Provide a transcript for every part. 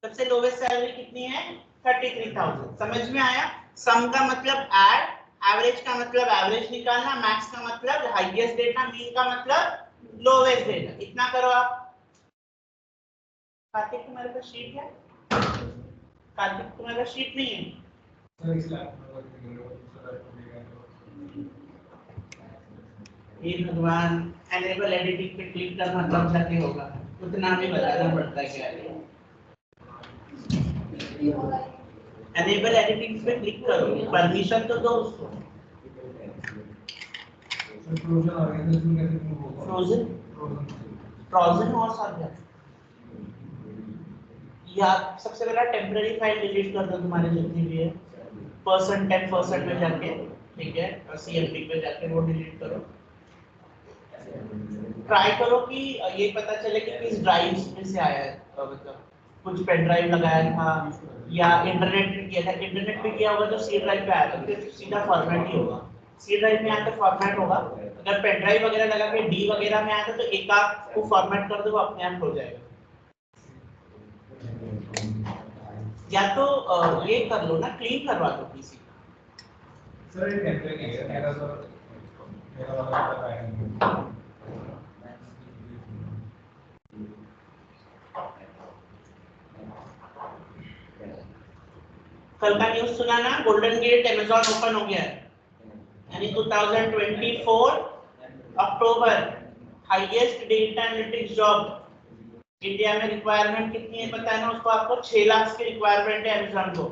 सबसे lowest salary कितनी है 33,000। समझ में आया? सम का मतलब ऐड, एवरेज का मतलब एवरेज निकालना, मैक्स का मतलब हाईएस्ट डेटा, मीन का मतलब लोवेस्ट डेटा। इतना करो आप। कार्तिक तुम्हारे पास शीट है? कार्तिक तुम्हारे पास शीट नहीं है? हे भगवान, एनेबल एडिटिंग पे क्लिक करना तब जाके होगा, उतना भी बताना पड़ता है क्या है। एनेबल एडिटिंग पे क्लिक करो, परमिशन तो दो उसको। फ्रोजन फ्रोजन और सब्जेक्ट या सबसे पहला टेम्पररी फाइल डिलीट कर दो तुम्हारे जितनी भी है, परसेंट 10% में जाके, ठीक है, और सीएमडी पे जाके वो डिलीट करो। ट्राई करो कि ये पता चले कि किस ड्राइव में से आया है, मतलब कुछ पेन ड्राइव लगाया था या इंटरनेट पे किया था। इंटरनेट पे किया होगा तो सी ड्राइव पे आया था, फिर सीधा फॉर्मेट ही होगा। सी ड्राइव में आया तो फॉर्मेट होगा। अगर पेन ड्राइव वगैरह लगा के डी वगैरह में आया था तो एक आध को फॉर्मेट कर दो, वो अपने आप हो जाएगा। या तो ये कर लो ना, क्लीन करवा दो पीसी। सर ये टेम्पलेट है मेरा, सर मेरा वाला है। कल का न्यूज़ सुना ना, गोल्डन गेट अमेज़न ओपन हो गया है, यानी 2024 अक्टूबर highest data analytics job. India में रिक्वायरमेंट कितनी है पता है ना उसको? आपको 6 लाख की रिक्वायरमेंट है अमेज़न को।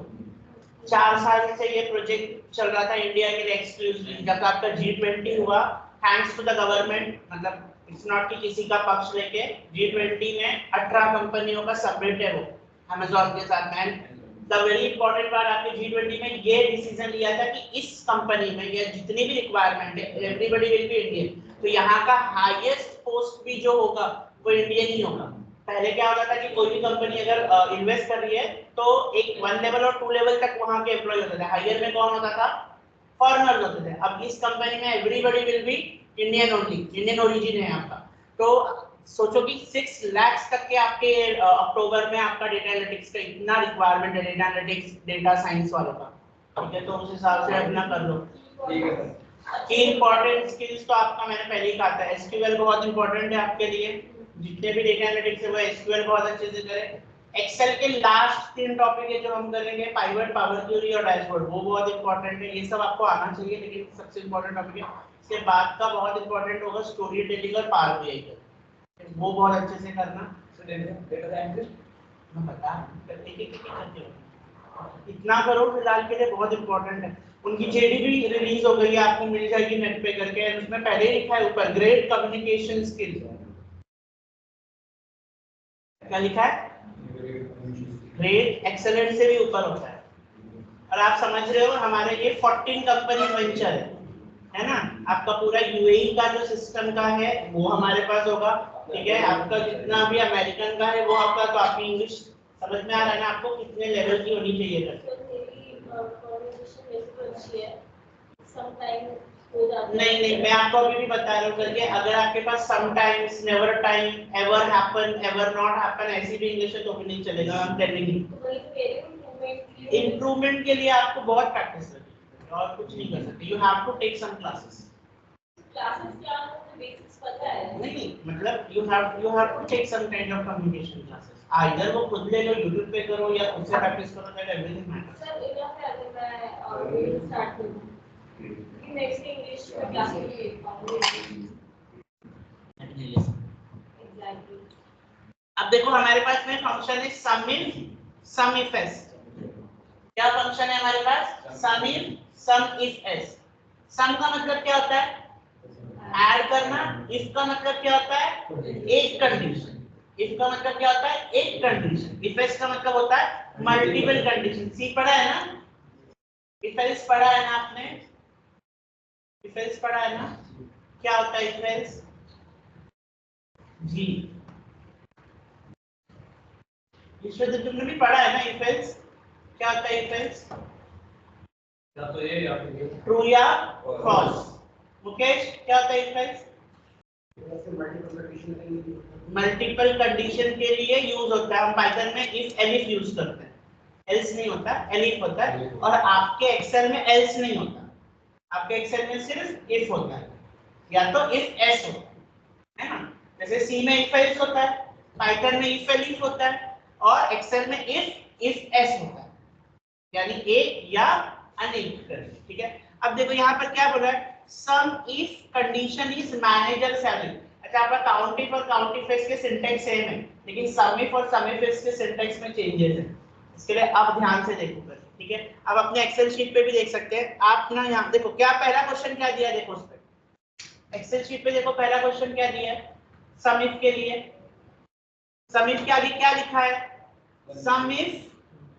4 साल से ये प्रोजेक्ट चल रहा था इंडिया के लिए एक्सक्लूसिवली। जब आपका G20 हुआ, थैंक्स टू द गवर्नमेंट, मतलब इट्स नॉट कि किसी का पक्ष लेके, G20 में 18 कंपनियों का समिट है वो अमेज़न के साथ। एंड द वेरी इंपॉर्टेंट बात, आपके G20 में ये डिसीजन लिया था कि इस कंपनी में ये जितनी भी रिक्वायरमेंट है, एवरीबॉडी विल बी इंडियन। तो यहाँ का हाईएस्ट पोस्ट भी जो होगा वो इंडियन ही होगा। पहले क्या होता था कि कोई भी कंपनी अगर इन्वेस्ट कर रही है तो एक 1 लेवल और 2 लेवल तक वहां के एम्प्लॉय होते थे, हायर में कौन होता था? फॉरेनर्स होते थे। अब इस कंपनी में everybody will be Indian only, Indian origin है आपका। तो सोचो कि 6 लाख तक के आपके अक्टूबर में आपका डेटा एनालिटिक्स का इतना रिक्वायरमेंट है, डेटा एनालिटिक्स डेटा साइंस वालों का, ठीक है? तो उस हिसाब से अपना कर लो। ठीक है सर। की इंपॉर्टेंट स्किल्स तो आपका मैंने पहले ही कहा था, एसक्यूएल बहुत इंपॉर्टेंट है आपके लिए। जितने भी डेटा एनालिटिक्स है वो एसक्यूएल बहुत अच्छे से करें। एक्सेल के लास्ट 3 टॉपिक है जो हम करेंगे, पाइवट, पावर क्वेरी और डैशबोर्ड, वो बहुत इंपॉर्टेंट है। ये सब आपको आना चाहिए, लेकिन सबसे इंपॉर्टेंट टॉपिक है। इसके बाद का बहुत इंपॉर्टेंट होगा स्टोरी टेलिंग और पावर बीआई का, वो बहुत अच्छे से करना। डेटा साइंटिस्ट मैं बता एक करके इतना करो फिलहाल के लिए, बहुत इंपॉर्टेंट है। उनकी जेडी भी रिलीज हो गई है, आपको मिल जाएगी नेट पे करके। उसमें पहले ही लिखा है ऊपर, ग्रेट कम्युनिकेशन स्किल। क्या लिखा है? ग्रेट, एक्सेलेंट से भी ऊपर होता है। और आप समझ रहे हो हमारे ये 14 कंपनी वेंचर है ना? आपका पूरा यूएई का जो सिस्टम का है वो हमारे पास होगा, ठीक है? आपका जितना भी अमेरिकन का है वो आपका, तो आपकी इंग्लिश समझ में आ रहा है ना आपको कितने लेवल की होनी चाहिए करके? नहीं नहीं, मैं आपको अभी भी बता रहा हूँ करके, अगर आपके पास sometimes, never time, ever happen, ever not happen ऐसी भी इंग्लिश है तो भी नहीं चलेगा। हम टेलिंग इंप्रूवमेंट के लिए आपको बहुत प्रैक्टिस करनी है और कुछ नहीं कर सकते। You have to take some classes. Classes क्या होते हैं? बेसिक्स पता है? नहीं, मतलब you have to take some kind of communication classes. Either वो खुद ले लो, यूट्यूब पे करो, या खुद से प्रैक्टिस करो, that everything matters. Sir enough है अगर मैं स्टार्ट करूं कि नेक्स्ट इंग्लिश में क्लासेस ले पाऊंगी। एग्जैक्टली। अब देखो हमारे पास में फंक्शन है sum if, some if S. क्या फंक्शन है हमारे पास? सम इफ, सम इफ एस। सम का मतलब क्या होता है? ऐड करना। इफ का मतलब क्या होता है? एक कंडीशन। इफ का मतलब क्या होता है? एक कंडीशन। इफ एस का मतलब होता है मल्टीपल कंडीशन। सी पढ़ा है ना? इफ एल्स पढ़ा है ना आपने? इफ एल्स पढ़ा है ना? क्या होता है इफ एल्स? जी, ईश्वर तुमने भी पढ़ा है ना इफ एल्स? क्या होता है इफ एल्स? या तो ये या फिर ट्रू या फॉल्स। मुकेश क्या होता है इफ एल्स? मल्टीपल कंडीशन के लिए यूज होता है। हम पाइथन में इफ एलिफ यूज करते हैं, एल्स नहीं होता, एलिफ होता है। और आपके एक्सेल में एल्स नहीं होता, आपके एक्सेल में सिर्फ इफ होता है, या तो इफ एस होता है ना। जैसे सी में इफ एल्स होता है, पाइथन में इफ एलिफ होता है, और एक्सेल में इफ एस होता है, यानी एक या अनेक करके, ठीक है। अब देखो यहाँ पर क्या बोल रहा है, sum if condition is manager salary. अच्छा, आपका काउंट इफ और काउंट इफ एस के सिंटैक्स सेम है, लेकिन सम इफ और सम इफ एस के सिंटैक्स में चेंजेस है। इसके लिए अब ध्यान से देखो, ठीक है। अब अपने एक्सेल शीट पे भी देख सकते हैं आप ना। यहाँ देखो क्या पहला क्वेश्चन क्या दिया है, देखो उस पे एक्सेल शीट पे देखो पहला क्वेश्चन क्या दिया है सम इफ के लिए। सम इफ क्या लिखा है, सम इफ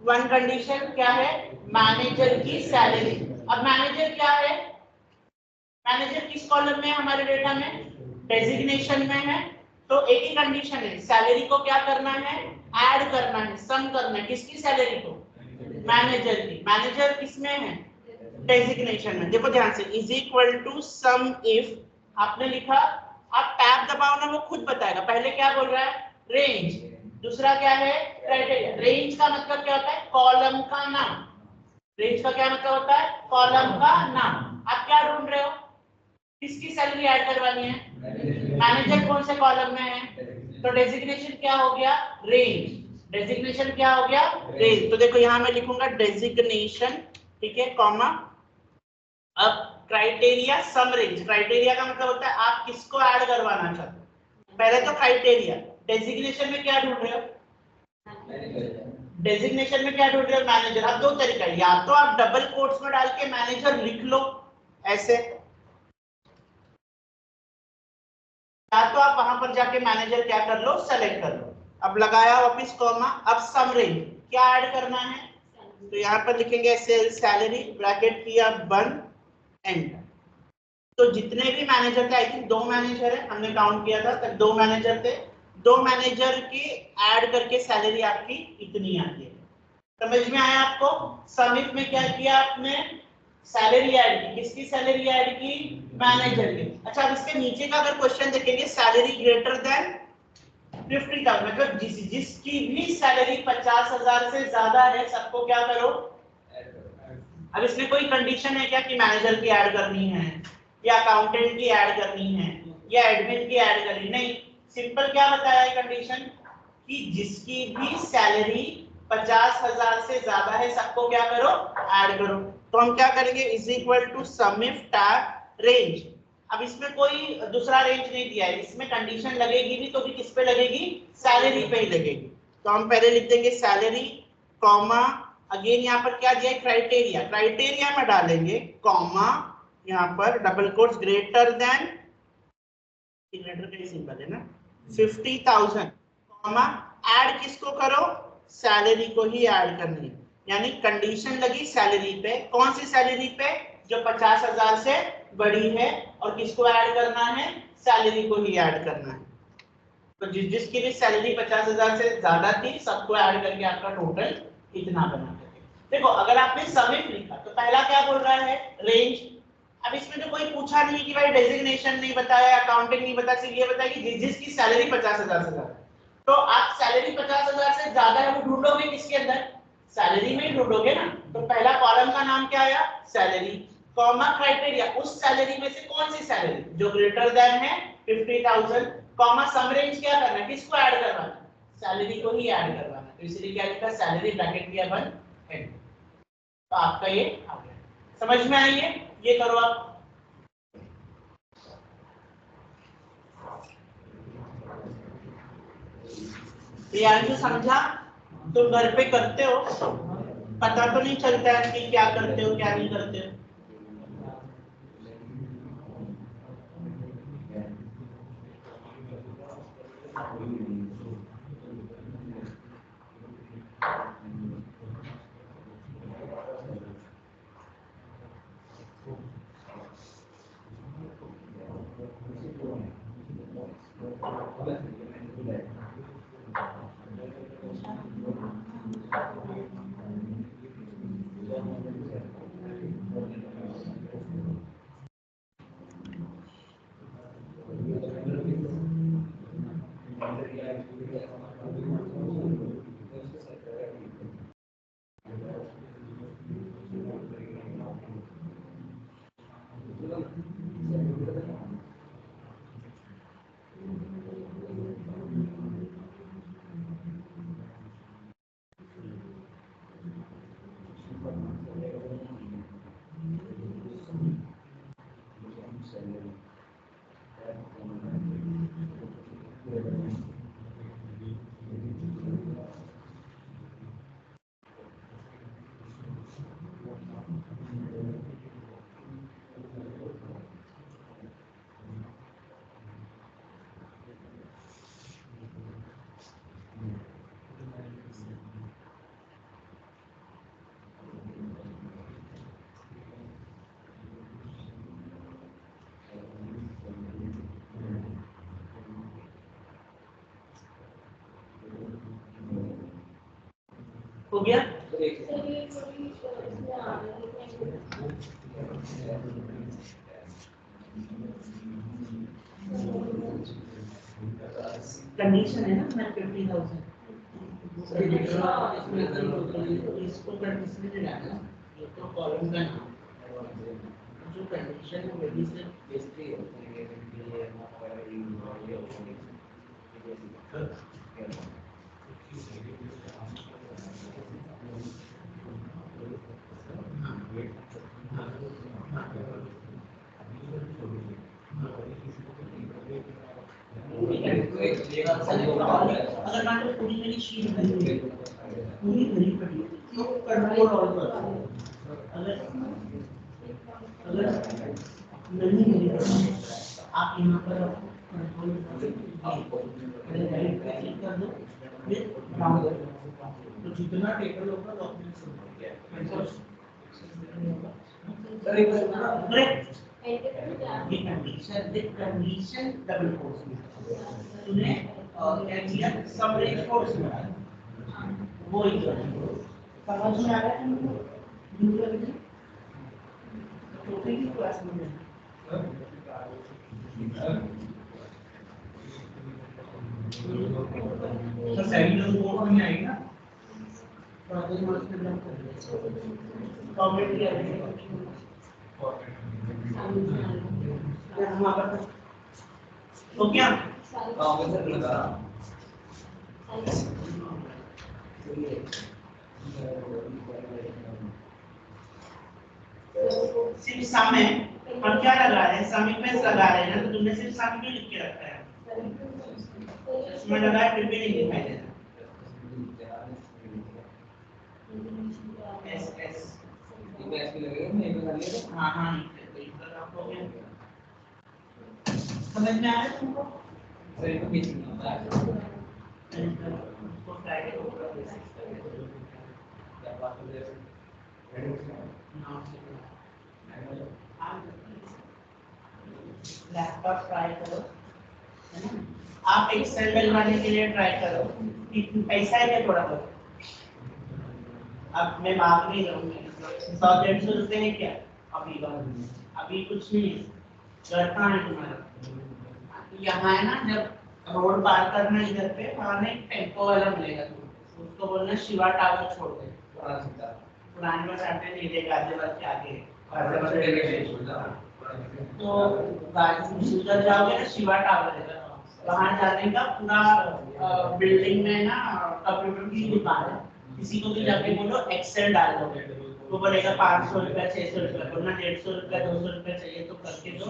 वन कंडीशन क्या है, मैनेजर की सैलरी। अब मैनेजर क्या है, मैनेजर किस कॉलम में है हमारे डेटा में, डेजिग्नेशन में है। तो एक ही कंडीशन है, सैलरी को क्या करना है, ऐड करना है, सम करना है। किसकी सैलरी को, मैनेजर की। मैनेजर किसमें है, डेजिग्नेशन में। देखो ध्यान से, is equal to sum if आपने लिखा, आप टैब दबाओ ना वो खुद बताएगा। पहले क्या बोल रहा है, रेंज, दूसरा क्या है, क्राइटेरिया। रेंज का मतलब क्या होता है, कॉलम का नाम। रेंज का क्या मतलब होता है, कॉलम का नाम। आप क्या ढूंढ रहे हो, किसकी सैलरी ऐड करवानी है, मैनेजर कौन से कॉलम में है, तो डेजिग्नेशन क्या हो गया, रेंज। डेजिग्नेशन क्या हो गया, रेंज। तो देखो यहाँ मैं लिखूंगा डेजिग्नेशन, ठीक है, कॉमा। अब क्राइटेरिया सम रेंज। क्राइटेरिया का मतलब होता है आप किसको ऐड करवाना चाहते हो। पहले तो क्राइटेरिया, डेजिग्नेशन में क्या ढूंढ रहे हो, डेजिग्नेशन में क्या ढूंढ रहे हो, मैनेजर। अब दो तरीका है, या तो आप डबल कोट्स में डाल के मैनेजर लिख लो ऐसे, या तो आप वहां पर जाके मैनेजर क्या कर लो, सेलेक्ट कर लो। अब लगाया वापिस कॉमा। अब सम रेंज क्या ऐड करना है, तो यहाँ पर लिखेंगे ऐसे, सैलरी ब्रैकेट किया बंद, एंटर। तो जितने भी मैनेजर थे, आई थिंक 2 मैनेजर है, हमने काउंट किया था तब 2 मैनेजर थे। 2 मैनेजर की ऐड करके सैलरी आपकी इतनी आती है। समझ में आया आपको। समिट में क्या किया आपने, सैलरी ऐड की। किसकी सैलरी ऐड की, मैनेजर की। अच्छा, अब इसके नीचे का अगर क्वेश्चन देखेंगे, सैलरी ग्रेटर देन 50,000, मतलब जिसकी भी सैलरी 50,000 से ज्यादा है सबको क्या करो। अब इसमें कोई कंडीशन है क्या कि मैनेजर की ऐड करनी है, या अकाउंटेंट की ऐड करनी है, या एडमिन की ऐड करनी, नहीं। सिंपल क्या बताया है कंडीशन, कि जिसकी भी सैलरी 50,000 से ज्यादा है सबको क्या करो, ऐड करो। तो हम क्या करेंगे, is equal to sum if tab range. अब इसमें कोई दूसरा रेंज नहीं दिया है, इसमें कंडीशन लगेगी भी तो भी किस पे लगेगी, सैलरी पे ही लगेगी। तो हम पहले लिख देंगे सैलरी, कॉमा, अगेन यहाँ पर क्या दिया है, क्राइटेरिया। क्राइटेरिया में डालेंगे कॉमा, यहाँ पर double quotes, greater than, greater का सिंबल है ना, 50,000, कॉमा, ऐड किसको करो, सैलरी को ही ऐड करनी है। यानी कंडीशन लगी सैलरी पे, कौन सी सैलरी पे, जो 50,000 से बड़ी है, और किसको ऐड करना है, सैलरी को ही ऐड करना है। तो जिसकी भी सैलरी 50,000 से ज्यादा थी सबको ऐड करके आपका टोटल इतना बना देंगे। देखो अगर आपने समिट लिखा तो पहला क्या बोल रहा है, रेंज। अब इसमें तो कोई पूछा नहीं कि भाई डेजिग्नेशन नहीं बताया, अकाउंटिंग नहीं बताया, सिर्फ ये बताया कि जिसकी सैलरी 50,000 से ज्यादा। तो आप सैलरी 50,000 से ज्यादा है वो ढूंढोगे किसके अंदर, सैलरी में ही ढूंढोगे ना। तो पहला कॉलम का नाम क्या आया, सैलरी, कॉमा, क्राइटेरिया, उस सैलरी में से कौन सी सैलरी जो ग्रेटर देन है 50,000, कॉमा, सम रेंज क्या करना है, किसको ऐड करवाना, सैलरी को ही ऐड करवाना। तो इसलिए क्या लिखा, सैलरी ब्रैकेट किया बंद, एंड। तो आपका ये आ गया, समझ में आई है। ये करो आप। प्रियांशु समझा, तुम घर पे करते हो, पता तो नहीं चलता है कि क्या करते हो क्या नहीं करते हो। हो गया? सर ये थोड़ी इसमें आ रहा कंडीशन है ना मैं 50,000 इसको कंडीशन में डालना ये तो कॉलम का नाम जो कंडीशन है वही से बेसिकली अगर मान लो पूरी मेरी शीट भरी पूरी भरी पड़ी तो कंट्रोल और अगर अगर नहीं भरी पड़ी आप यहाँ पर कंट्रोल क्लिक कर दो फिर राउंड कर दो तो जितना टेबल होगा डॉक्यूमेंट करेक्ट ये कंडीशन डबल कोट्स में तूने क्या किया सब रेंज कोट्स में वो ही समझ में आ रहा है तुमको टोटली क्लास में तो सेकंड कोड में आएगी ना प्रोजेक्ट मास्टर ब्लॉक कर कमेंट किया तो क्या सिर्फ सम है हम क्या लगा रहे हैं सम इक्वल्स लगा रहे हैं ना तो तुमने सिर्फ सम क्यों लिख के रखा है इसमें लगा है फिर भी नहीं दिखाई दे रहा एस एस हाँ हाँ हो गया समझ में आ रहा है तुमको लैपटॉप ट्राई करो आप एक्सेल बनवाने के लिए ट्राई करो पैसा है क्या थोड़ा बहुत अब मैं मांग नहीं रहूंगी 100-150 रुपए है क्या अभी कुछ नहीं है घर कहाँ है तुम्हारा यहाँ है ना जब रोड पार करना इधर पे वहाँ में टेम्पो वाला मिलेगा तुमको उसको बोलना शिवा टावर छोड़ दे पुराने बस आते नहीं देगा गाजियाबाद के आगे तो उधर जाओगे ना शिवा टावर है वहाँ जाने का पूरा बिल्डिंग में ना कंप्यूटर की दुकान है किसी को भी जाके बोलो एक्सेल डाल दो वो बोलेगा 500 रुपया 600 रुपया बोलना 150 रुपया 200 रुपया चाहिए तो करके दो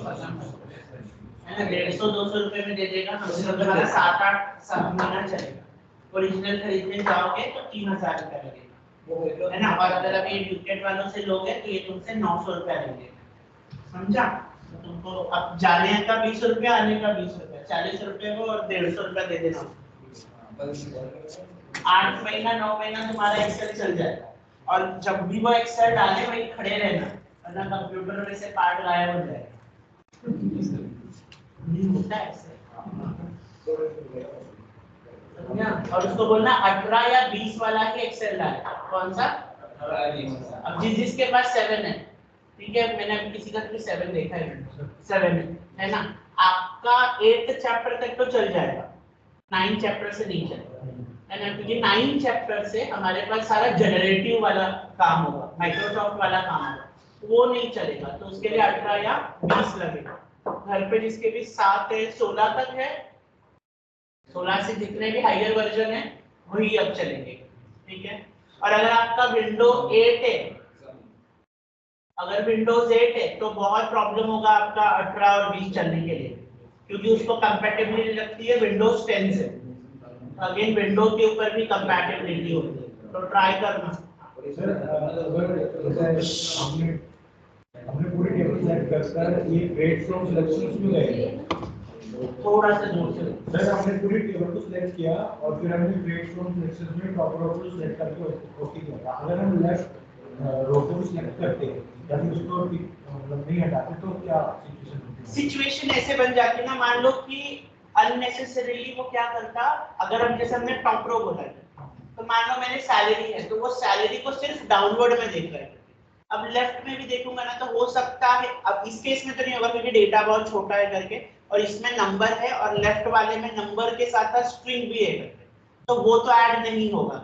है ना 150-200 रुपए में दे देगा हमारा 7-8 महीना चलेगा ओरिजिनल खरीदने जाओगे तो 3,000 रुपया लगेगा है ना और अगर अभी डुप्लीकेट वालों से लोगे तो ये तुमसे 900 रुपया लेंगे समझा तो तुमको अब जाने का 20 रुपया आने का 20 रुपया 40 रुपए को और 150 रुपया दे देना 8 महीना 9 महीना तुम्हारा एक्सेल चल जाएगा और जब भी वो एक्सेल डाले वही खड़े रहना वरना कंप्यूटर में से पार्ट गायब हो जाएगा नहीं होता है और उसको बोलना 18 या 20 वाला ही एक्सेल डाले कौन सा अब जिसके पास 7 है ठीक है मैंने अभी किसी का भी 7 देखा है 7 है ना आपका 8th चैप्टर तक तो चल जाएगा 9 चैप्टर से नहीं चलेगा है ना क्योंकि 9 चैप्टर से हमारे पास सारा जनरेटिव वाला काम होगा माइक्रोसॉफ्ट वाला काम होगा वो नहीं चलेगा तो उसके लिए 18 या 20 लगेगा घर पे जिसके भी 7 है 16 तक है 16 से जितने भी हायर वर्जन है वही अब चलेंगे ठीक है और अगर आपका विंडो 8 है अगर विंडोज 8 है तो बहुत प्रॉब्लम होगा आपका 18 और 20 चलने के लिए क्योंकि उसको कंपैटिबिलिटी लगती है विंडोज 10 से अगेन विंडो के ऊपर भी कंपैटिबिलिटी होती है तो ट्राई करना सर अगर हमने पूरी टेबल सेलेक्ट कर ये ग्रेड फ्रॉम सिलेक्शंस में गए थोड़ा सा दूर से सर हमने पूरी टेबल को सिलेक्ट किया और फिर हमने ग्रेड फ्रॉम सिलेक्शंस में टॉप रो को सिलेक्ट करके ओके किया अगर हम लेफ्ट रो को सिलेक्ट करते हैं या फिर उसको मतलब नहीं हटाते तो क्या सिचुएशन होती है सिचुएशन ऐसे बन जाती है ना मान लो कि अननेसेसरीली वो क्या करता अगर हम जैसे हमने टॉप रो बोला तो मान लो मैंने सैलरी है तो वो सैलरी को सिर्फ डाउनवर्ड में देख रहा है। अब लेफ्ट में भी देखूंगा ना तो हो सकता है, अब इस केस में तो नहीं होगा क्योंकि डेटा बहुत छोटा है करके, और इसमें नंबर है और लेफ्ट वाले में नंबर के साथ साथ स्ट्रिंग भी है करके, तो वो तो ऐड नहीं होगा।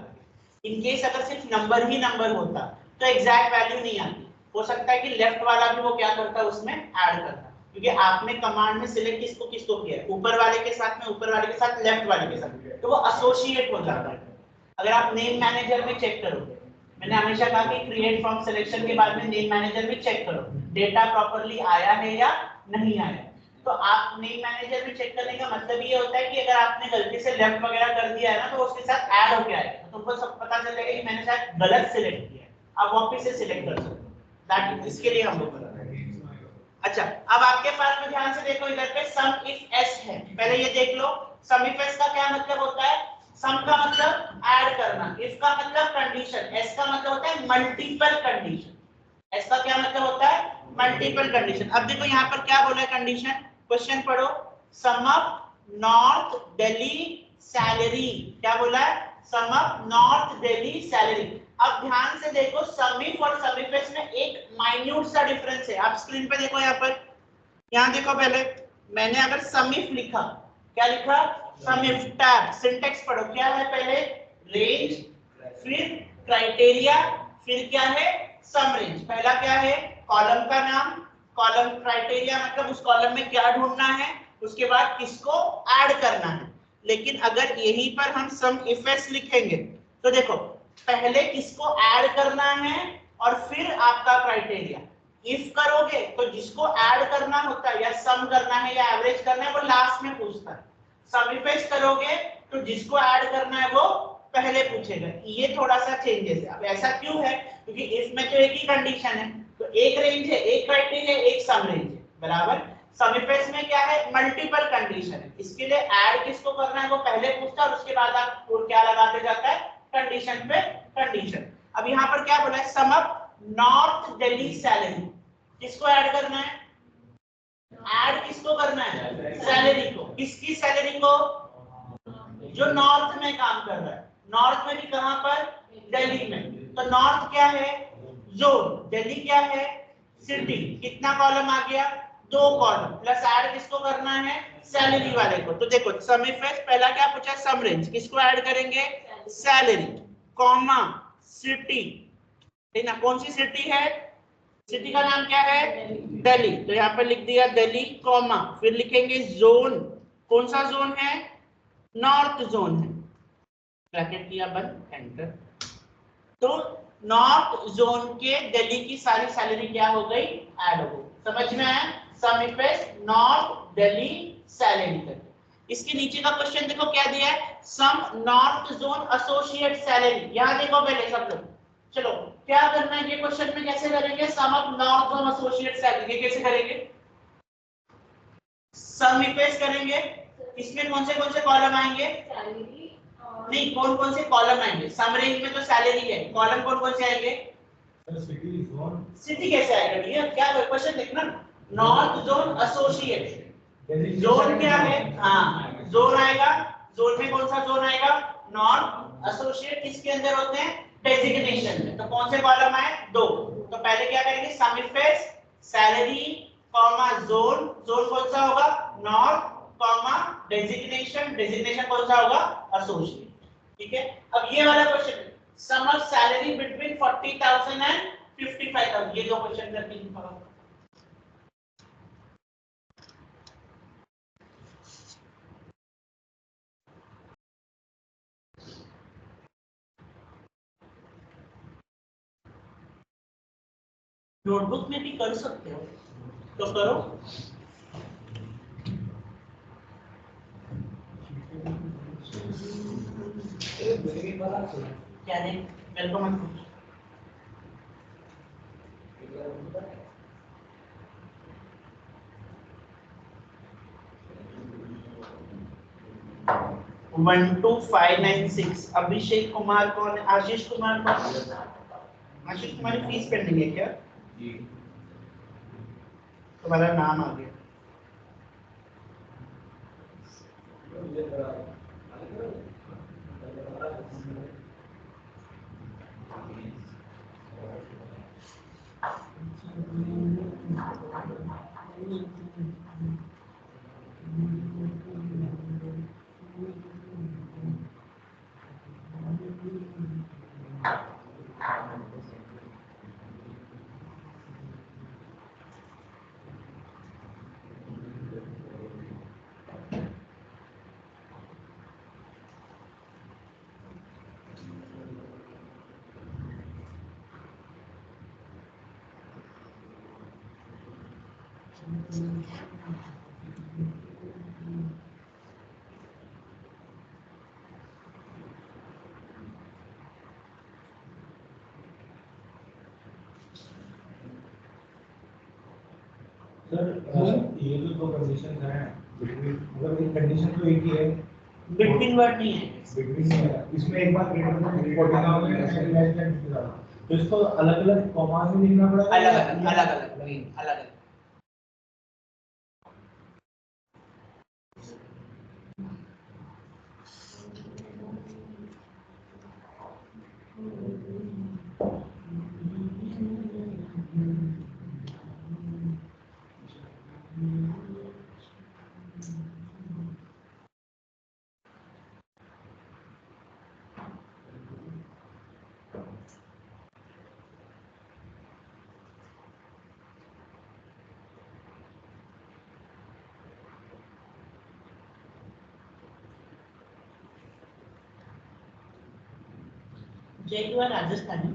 इन केस अगर सिर्फ नंबर ही नंबर होता तो एग्जैक्ट वैल्यू नहीं आती। हो सकता है कि लेफ्ट वाला भी वो क्या करता उसमें ऐड करता, क्योंकि आपने कमांड में सिलेक्ट किसको किसको किया है, ऊपर वाले के साथ में, ऊपर वाले के साथ, लेफ्ट वाले के साथ, तो वो एसोसिएट हो जाता है। अगर आप नेम मैनेजर में चेक करोगे, मैंने हमेशा कहा कि क्रिएट फ्रॉम सिलेक्शन के बाद में नेम मैनेजर में चेक करो डेटा प्रॉपर्ली आया है या नहीं आया। तो आप नेम मैनेजर में चेक करने का मतलब ये होता है कि अगर आपने गलती से लेफ्ट वगैरह कर दिया है ना तो उसके साथ ऐड होके आएगा, तो तुमको सब पता चल जाएगा कि मैंने शायद गलत सिलेक्ट किया है, आप वापस से सिलेक्ट कर सकते हो। दैट इसके लिए हम लोग कर रहे हैं। अच्छा, अब आपके पास में ध्यान से देखो, इधर पे सम इफ एस है, पहले ये देख लो सम इफ एस का क्या मतलब होता है। सम का मतलब ऐड करना, इफ का मतलब कंडीशन, एस का मतलब होता है मल्टीपल कंडीशन। एस का क्या मतलब होता है, मल्टीपल कंडीशन। अब देखो यहाँ पर क्या बोला है कंडीशन, क्वेश्चन पढ़ो, sum up north Delhi salary, क्या बोला है, sum up north Delhi salary. अब ध्यान से देखो सम इफ और सम इफ एस में एक माइन्यूट सा डिफरेंस है। आप स्क्रीन पे देखो, यहाँ पर, यहाँ देखो, पहले मैंने अगर सम इफ लिखा, क्या लिखा, सम इफ, टैब सिंटेक्स पढ़ो, क्या है, पहले रेंज, फिर क्राइटेरिया, फिर क्या है सम रेंज। पहला क्या है, कॉलम का नाम, कॉलम क्राइटेरिया मतलब उस कॉलम में क्या ढूंढना है, उसके बाद किसको ऐड करना है। लेकिन अगर यहीं पर हम सम इफ एस लिखेंगे तो देखो पहले किसको ऐड करना है और फिर आपका क्राइटेरिया। इफ करोगे तो जिसको ऐड करना होता है या सम करना है या एवरेज करना है वो लास्ट में पूछता है। सम इफ एस करोगे तो जिसको ऐड करना है वो पहले पूछेगा। ये थोड़ा सा चेंजेस है। अब ऐसा क्यों है, क्योंकि इफ में तो एक ही कंडीशन है, तो एक रेंज है, एक क्राइटेरिया, एक सम रेंज है, बराबर। सम इफ एस में क्या है, मल्टीपल कंडीशन है, इसके लिए ऐड किसको करना है वो पहले पूछता है और उसके बाद आप क्या लगाते जाता है, कंडीशन पे कंडीशन। अब यहाँ पर क्या बोला है, sum up north Delhi salary, किसको ऐड करना है, ऐड किसको करना है, सैलरी को। किसकी सैलरी को, जो नॉर्थ में काम कर रहा है। नॉर्थ में भी कहां पर, दिल्ली में। तो नॉर्थ क्या है, जोन, दिल्ली क्या है, सिटी। कितना कॉलम आ गया, 2 कॉलम, प्लस ऐड किसको करना है, सैलरी वाले को। तो देखो सम इफ एस पहला क्या पूछा, सम रेंज, किसको ऐड करेंगे, सैलरी, कॉमा सिटी, ठीक ना, कौन सी सिटी है, सिटी का नाम क्या है, दिल्ली, तो यहाँ पर लिख दिया दिल्ली, कॉमा फिर लिखेंगे जोन, कौन सा जोन है, नॉर्थ जोन है, ब्रैकेट किया बंद, एंटर। तो नॉर्थ जोन के दिल्ली की सारी सैलरी क्या हो गई, ऐड हो गई। समझ में आया, sum if S north Delhi salary करके। इसके नीचे का क्वेश्चन देखो क्या दिया है, sum north zone associate salary. यहां देखो पहले सब लोग, चलो क्या करना है, ये क्वेश्चन में कैसे करेंगे, sum of north zone associate salary, ये कैसे करेंगे, सम इफ एस करेंगे, इसमें कौन से कॉलम आएंगे, नहीं कौन से कॉलम आएंगे, सम रेंज में तो सैलरी है, कॉलम कौन से आएंगे, सिटी जोन, सिटी कैसे आएगा भैया, क्या क्वेश्चन देखना, नॉर्थ जोन एसोसिएट, जोन क्या है, हाँ जोन आएगा, जोन में कौन सा जोन आएगा, नॉर्थ, एसोसिएट किसके अंदर होते हैं, डेजिग्नेशन में। तो कौन से कॉलम आए, 2। तो पहले क्या करेंगे, sum if S salary comma zone, zone कौन सा होगा, नॉर्थ, कॉमा डेजिग्नेशन, डेजिग्नेशन कौन सा होगा, एसोसिएट। ठीक है, अब ये वाला question, sum of salary between 40,000 and 55,000, ये दो क्वेश्चन करके लिखा। नोटबुक में भी कर सकते हो तो करो। क्या नहीं, मेरे को मत पूछ। One two 596। अभिषेक कुमार कौन है, आशीष कुमार कौन है, आशीष कुमार फीस पेंडिंग है क्या, तुम्हारा नाम आ गया। सर ये जो दो कंडीशन हैं मतलब एक कंडीशन तो एक ही है बिटवीन वर्ड नहीं है, बिटवीन इसमें एक बार ग्रेटर देन 14 होगा एंड लेस देन 50 तो इसको अलग-अलग कॉमा में लिखना पड़ेगा अलग-अलग। जय हुआ राजस्थानी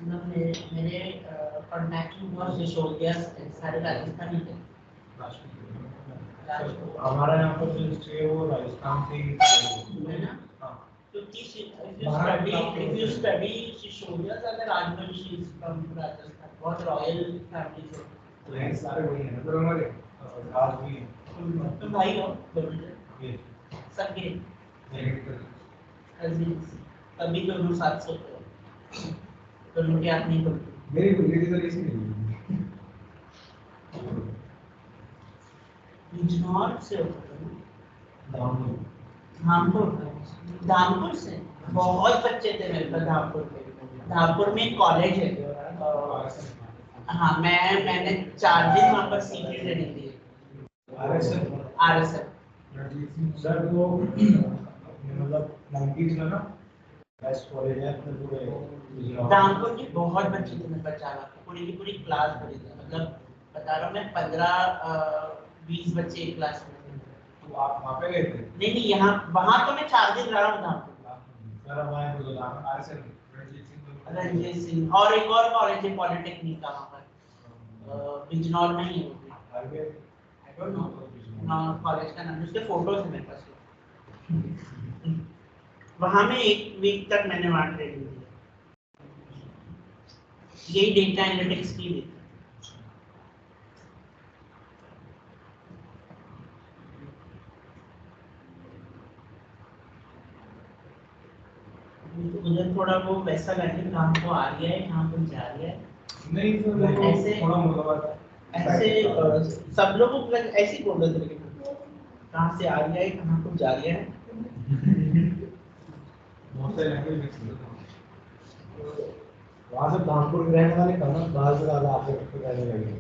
मतलब मेरे कॉन्टैक्ट में बहुत सिसोदिया सारे राजस्थानी थे। हमारा यहाँ पर जो स्टे वो राजस्थान से ही है ना? क्योंकि if you study सिसोदिया ज़्यादा राजवंशी from राजस्थान, बहुत रॉयल फैमिली से। तो ये सारे वही हैं मतलब हमारे आज भी तुम भाई हो दोनों जन? ये सबके नेगेटिव कजिन्स तभी दोनों साथ सोते हो, दोनों की अपनी होती मेरी गुजरी तो ऐसी नहीं बिजनौर से होते हो धामपुर धामपुर से बहुत बच्चे थे मेरे पास धामपुर में एक कॉलेज है। हाँ मैंने 4 दिन वहाँ पर सीखी ट्रेनिंग दी। RSF सर वो मतलब 90s में ना बेस्ट कॉलेज है अपने पूरे धामपुर की बहुत बच्चे थे मेरे पास पूरी की पूरी क्लास भरी थी मतलब बता रहा हूँ मैं 15-20 बच्चे एक क्लास में थे। तो आप वहाँ पे गए थे नहीं यहाँ वहाँ तो मैं 4 दिन रहा हूँ धामपुर। सर हमारे गुजरात RSF रणजीत सिंह और एक और कॉलेज है पॉलिटेक्निक का वहाँ पर बिजनौर में ही है आई डोंट नो कॉलेज का नाम उसके फोटोज है मेरे पास। वहाँ में 1 वीक तक मैंने वहाँ ट्रेनिंग दी। यही डेटा एनालिटिक्स की थी। मुझे थोड़ा वो वैसा लगे काम को आ गया है कहाँ पर जा रहा है नहीं तो ऐसे थोड़ा मतलब ऐसे सब लोग ऐसे ही बोल रहे थे कहाँ से आ रहा है कहाँ को जा रहा है। बहुत सारे लैंग्वेज मिक्स होते हैं वहाँ से कानपुर के रहने वाले कम बाहर से ज़्यादा आपके रहने लगे।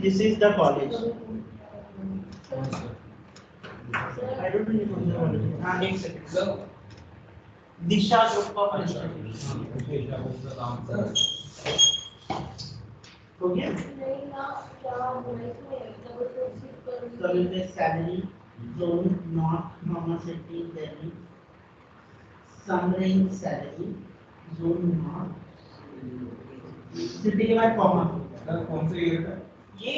This is the college. I don't know. हाँ एक second sir Disha group of institution हो गया। So it is salary zone not Mama City Delhi some range salary zone not city के बाद कॉमा सर कौन से ईयर का ये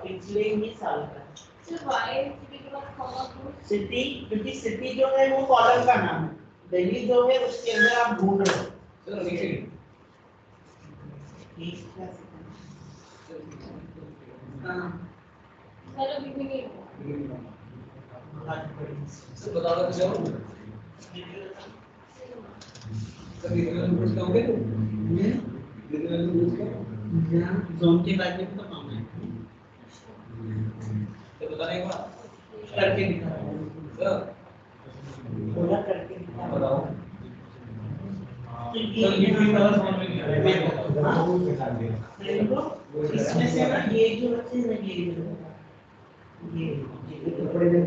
पिछले ही साल का So why city के बाद comma क्यों? सिटी क्योंकि सिटी जो है वो कॉलम का नाम है दिल्ली जो है उसके अंदर आप ढूंढ रहे हो। सर देखिए सर अभी भी नहीं हुआ। सर बता दो सर रीजनल न्यूज़ का हो गया रीजनल न्यूज़ का जोन के बाद में तो काम है तो बताने का करके दिखा सर थोड़ा करके दिखा बताओ तो ये इसमें से ना ये जो बच्चे हैं ये कपड़े में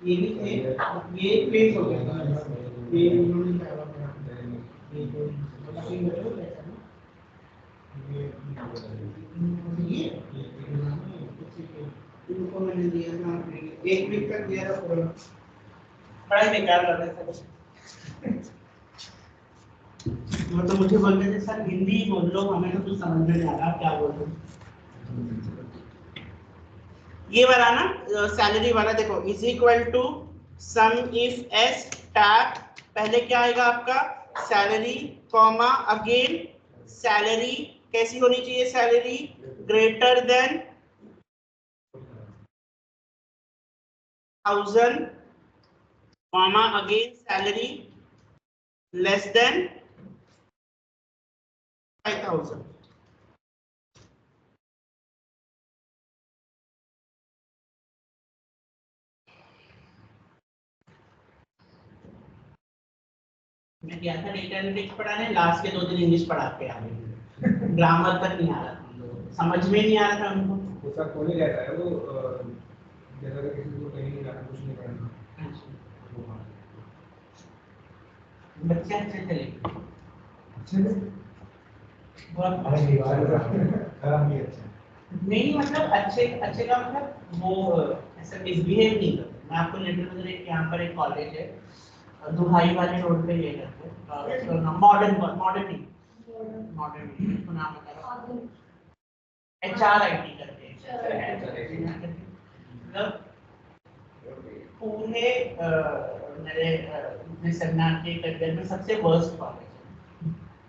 ये भी थे, ये प्लेस हो गया ये इन्होंने ये इनको मैंने दिया था, एक वीक तक दिया था पूरा, पढ़ाई बेकार कर रहे थे। मतलब मुझे बोलते थे सर हिंदी बोल लो, हमें तो कुछ समझ में नहीं आ रहा क्या बोल रहे हो। ये वाला ना सैलरी वाला देखो, is equal to sum if S tag, पहले क्या आएगा आपका सैलरी कॉमा अगेन सैलरी, कैसी होनी चाहिए salary, greater than 1000 comma again salary less than 5000। मैं गया था डेटा एनालिटिक्स पढ़ाने, लास्ट के 2 दिन इंग्लिश पढ़ा के आ गए, ग्रामर तक नहीं आ रहा था, समझ में नहीं आ रहा था उनको। उसका कॉलेज रहता है वो जैसा कि किसी को कहीं नहीं जाना, कुछ नहीं करना। बच्चे अच्छे चले बहुत नहीं, मतलब अच्छे अच्छे का मतलब वो ऐसा मिसबिहेव नहीं करते। मैं आपको लिटरली यहाँ पर एक कॉलेज है दुहाई वाले रोड पे ये करते हैं, मॉडर्न उसको नाम बता रहा हूँ, HRIT करते हैं। मतलब पूरे मेरे सेमिनार के करियर में सबसे वर्स्ट कॉलेज है।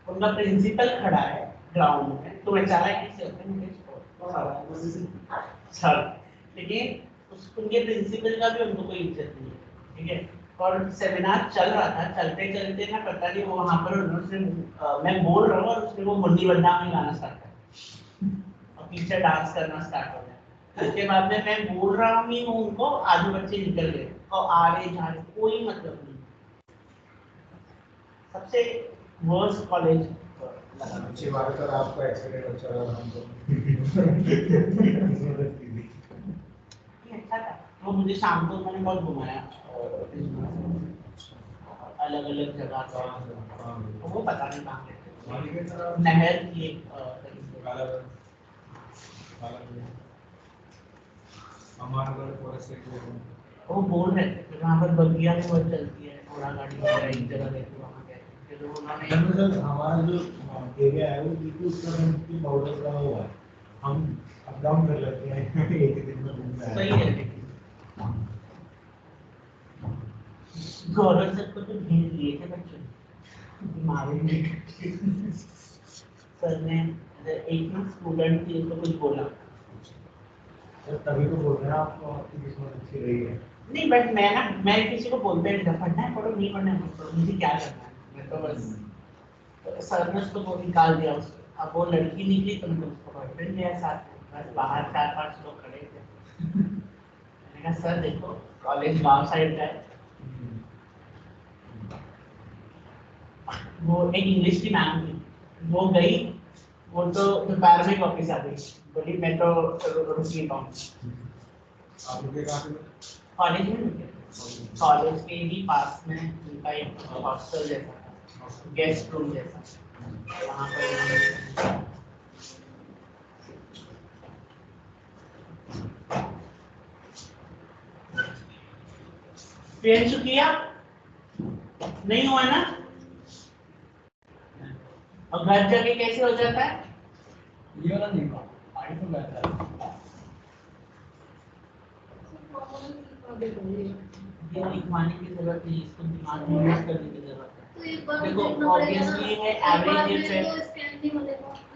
उनका प्रिंसिपल खड़ा है ग्राउंड में, तो HRIT से होते हैं मुझे सर, लेकिन उनके प्रिंसिपल का भी उनको कोई इज्जत नहीं है, ठीक है। और सेमिनार चल रहा था, चलते चलते ना पता नहीं वो वहाँ पर उसने मैं बोल रहा हूँ और उसने वो मुन्नी बंदा में गाना स्टार्ट किया और पीछे डांस करना स्टार्ट हो गया। उसके बाद में मैं बोल रहा हूँ कि उनको आधे बच्चे निकल गए और आ रहे जा रहे, कोई मतलब नहीं। सबसे वर्स्ट कॉलेज अच्छी बात है सर, आपका एक्सीडेंट अच्छा रहा हमको। अच्छा था वो, मुझे शाम को उन्होंने बहुत घुमाया अलग अलग जगह का, वो पता नहीं कहाँ गए, नहर की एक वो बोल रहे थे वहाँ पर बगिया में बहुत चलती है, घोड़ा गाड़ी वगैरह एक जगह गए थे, वहाँ गए थे तो उन्होंने हमारा जो एरिया है वो बिल्कुल उत्तराखंड बॉर्डर का हुआ है, हम अप डाउन कर लेते हैं एक ही दिन में घूमना सही है। गौरव सर को तो भेज दिए थे बच्चों मालूम नहीं, सर ने एक ना स्टूडेंट थी उसको कुछ बोला, तभी तो बोल रहे हैं आपको, आपकी किस्मत अच्छी रही है। नहीं बट मैं किसी को बोलते नहीं, पढ़ना है पढ़ो, नहीं पढ़ना है मत पढ़ो, मुझे क्या करना है, मैं तो बस सर ने उसको वो निकाल दिया उसको। अब वो लड़की निकली तो मैंने उसको बॉयफ्रेंड लिया साथ में, बस बाहर 4-5 लोग खड़े थे। मैंने कहा सर देखो कॉलेज गांव साइड का है, वो एक इंग्लिश की मैम थी, वो गई, वो तो दोपहर में वापस आ गई, बोली मैं तो रुक नहीं पाऊंगी। आप रुके कहाँ पे? कॉलेज में रुके, कॉलेज के ही पास में उनका एक हॉस्टल जैसा था, गेस्ट रूम जैसा, वहाँ पर पेन शुक्रिया नहीं हुआ ना, और घर जाके कैसे हो जाता है, ये वाला नहीं हुआ, आगे तो बैठा है। ये लिखवाने की जरूरत नहीं, इसको दिमाग में यूज करने की जरूरत है। देखो ऑब्वियसली है एवरेज इफेक्ट,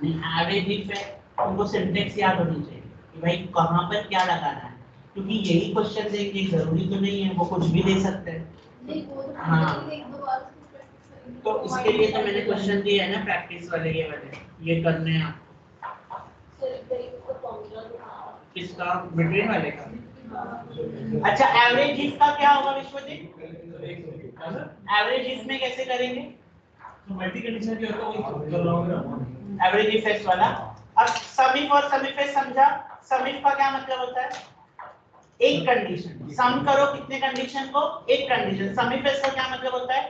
नहीं एवरेज इफेक्ट उनको सिंटेक्स याद होनी चाहिए कि भाई कहाँ पर क्या लगाना है, क्योंकि यही क्वेश्चन देंगे, जरूरी तो नहीं है वो कुछ भी दे सकते हैं। हाँ तो इसके लिए तो मैंने क्वेश्चन दिए है ना प्रैक्टिस वाले, ये वाले ये करने हैं किसका, बिटवीन वाले का। अच्छा एवरेज इसका क्या होगा विश्वजीत, एवरेज इफ में कैसे करेंगे? तो मल्टी कंडीशन क्या होता है वही कर रहा हूं ना, एवरेज इफ एस वाला। अब सम इफ और सम इफ एस समझा? सम इफ का क्या मतलब होता है? एक कंडीशन। सम करो कितने कंडीशन को? एक कंडीशन। सम इफ एस का क्या मतलब होता है?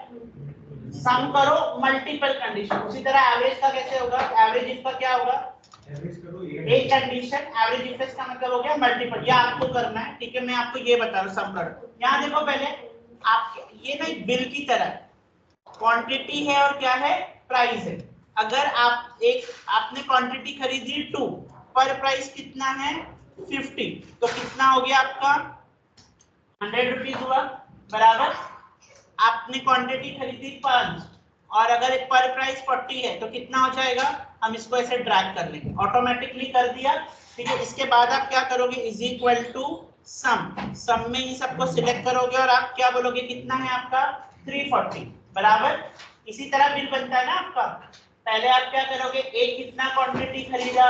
सम करो मल्टीपल कंडीशन। उसी तरह एवरेज का कैसे होगा? एवरेज इफ का क्या होगा? एवरेज करो एक कंडीशन। एवरेज इफ एस का मतलब हो गया मल्टीपल। ये आपको करना है, ठीक है? मैं आपको ये बता रहा हूं सम करो। यहां देखो पहले आप ये ना एक बिल की तरह क्वांटिटी है और क्या है? प्राइस है। अगर आपने क्वांटिटी खरीदी 2, पर प्राइस कितना है? 50, तो कितना हो गया आपका? 100 रुपीज हुआ, बराबर। आपने क्वांटिटी खरीदी 5 और अगर एक पर प्राइस 40 है तो कितना हो जाएगा? हम इसको ऐसे ड्रैग कर लेंगे, ऑटोमेटिकली कर दिया, ठीक है? इसके बाद आप क्या करोगे? इज इक्वल टू सम। सम में इन सबको सिलेक्ट करोगे और आप क्या बोलोगे? कितना है आपका? 340, बराबर। इसी तरह बिल बनता है ना आपका। पहले आप क्या करोगे? एक कितना क्वांटिटी खरीदा,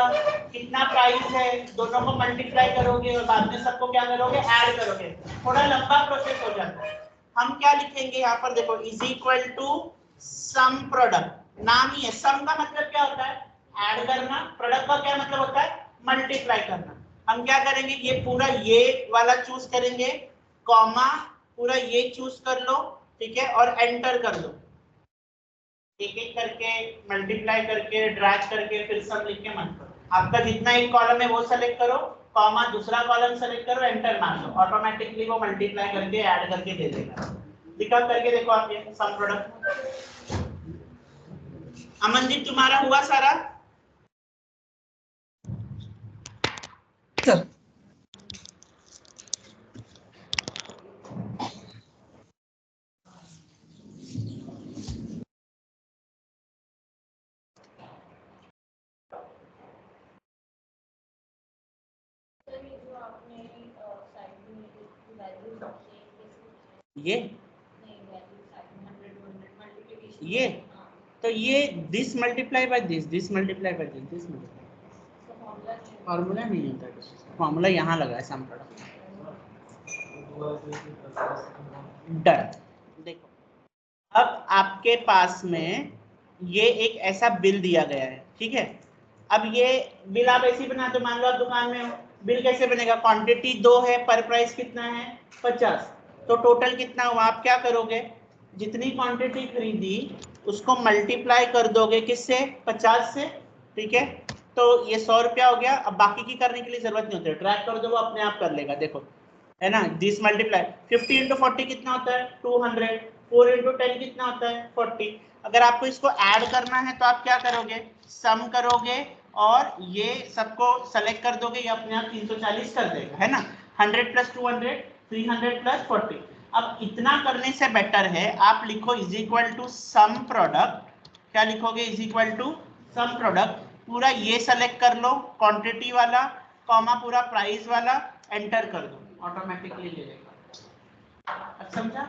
कितना प्राइस है, दोनों को मल्टीप्लाई करोगे और बाद में सबको क्या करोगे? ऐड करोगे। थोड़ा लंबा प्रोसेस हो जाता है। हम क्या लिखेंगे यहाँ पर? देखो, is equal to sum product. नाम ही है, सम का मतलब क्या होता है? ऐड करना। प्रोडक्ट का क्या मतलब होता है? मल्टीप्लाई करना। हम क्या करेंगे? ये पूरा ये वाला चूज करेंगे, कॉमा पूरा ये चूज कर लो, ठीक है? और एंटर कर दो। एक एक करके मल्टीप्लाई करके ड्रैग करके फिर सब लिख के मत करो। आपका जितना एक कॉलम है वो सेलेक्ट करो, कॉमा दूसरा कॉलम सेलेक्ट करो, एंटर मार दो, ऑटोमेटिकली वो मल्टीप्लाई करके ऐड करके दे देगा। दिखा करके देखो आप ये सम प्रोडक्ट। अमनदीप तुम्हारा हुआ सारा? सर सर ये जो आपने साइड में वैल्यू ये नहीं वैल्यू साइड में 100 200 मल्टीप्लिकेशन ये तो ये this multiply by this multiply by this formula नहीं होता है। फॉर्मूला यहाँ लगा है सम प्रोडक्ट। डन। देखो, अब आपके पास में ये एक ऐसा बिल दिया गया है, ठीक है? अब ये बिल आप ऐसे ही बना दो। मान लो आप दुकान में हो, बिल कैसे बनेगा? क्वांटिटी 2 है, पर प्राइस कितना है? 50, तो टोटल कितना हुआ? आप क्या करोगे? जितनी क्वांटिटी खरीदी उसको मल्टीप्लाई कर दोगे किससे? 50 से, ठीक है? तो ये 100 रुपया हो गया। अब बाकी की करने के लिए जरूरत नहीं होती है, ट्रैक कर दो, वो अपने आप कर लेगा। देखो, है ना? दिस मल्टीप्लाई 50 इंटू 40 कितना होता है? 200। 4 इंटू 10 कितना होता है? 40। अगर आपको इसको ऐड करना है तो आप क्या करोगे? सम करोगे और ये सबको सेलेक्ट कर दोगे, ये अपने आप 340 कर देगा, है ना? 100 प्लस 200 300 प्लस 40। अब इतना करने से बेटर है आप लिखो is equal to sum product. क्या लिखोगे? Is equal to sum product, पूरा ये सेलेक्ट कर लो क्वांटिटी वाला, कॉमा पूरा प्राइस वाला, एंटर कर दो, ऑटोमेटिकली ले लेगा। अब समझा?